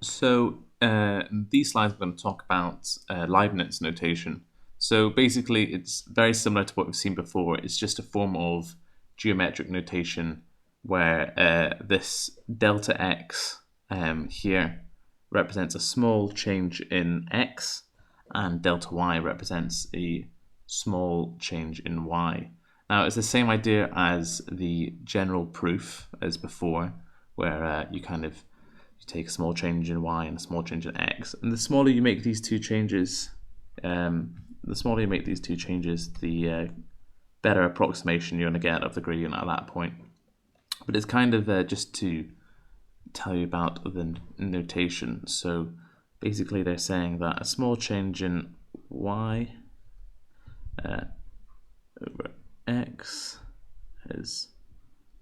So in these slides, we're going to talk about Leibniz notation. So basically, it's very similar to what we've seen before. It's just a form of geometric notation where this delta x here represents a small change in x, and delta y represents a small change in y. Now, it's the same idea as the general proof as before, where you take a small change in y and a small change in x, and the smaller you make these two changes, the better approximation you're going to get of the gradient at that point. But it's kind of just to tell you about the notation. So basically, they're saying that a small change in y over x as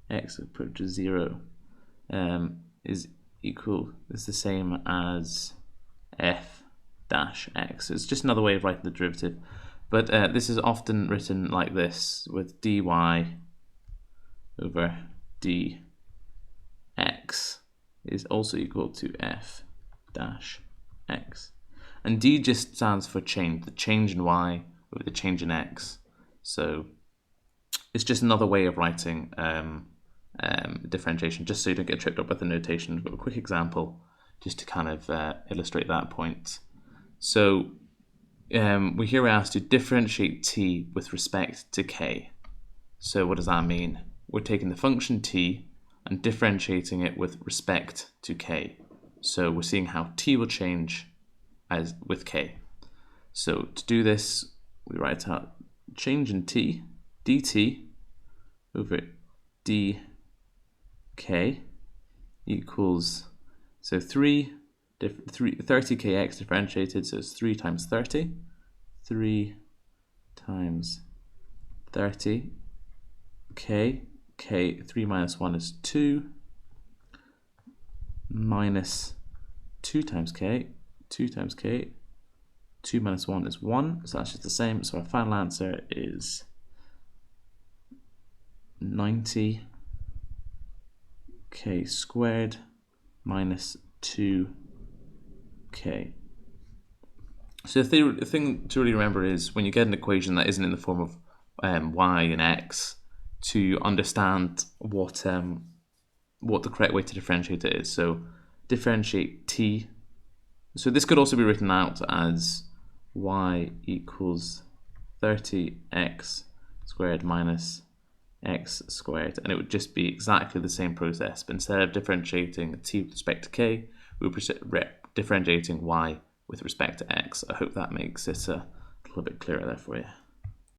x approaches 0 is the same as f dash x. It's just another way of writing the derivative, but this is often written like this, with dy over dx is also equal to f dash x, and d just stands for change, the change in y over the change in x. So it's just another way of writing differentiation, just so you don't get tripped up with the notation. We've got a quick example just to kind of illustrate that point. So we're asked to differentiate t with respect to k. So what does that mean? We're taking the function t and differentiating it with respect to k. So we're seeing how t will change as with k. So to do this, we write out change in t, dt over dk equals, so 30kx differentiated, so it's 3 times 30. 3 times 30 k, 3 minus 1 is 2, minus 2 times k, 2 times k, 2 minus 1 is 1, so that's just the same. So our final answer is 90k squared minus 2k. So the thing to really remember is, when you get an equation that isn't in the form of y and x, to understand what the correct way to differentiate it is. So differentiate t. So this could also be written out as y equals 30x squared minus x squared, and it would just be exactly the same process, but instead of differentiating t with respect to k, we're differentiating y with respect to x. I hope that makes it a little bit clearer there for you.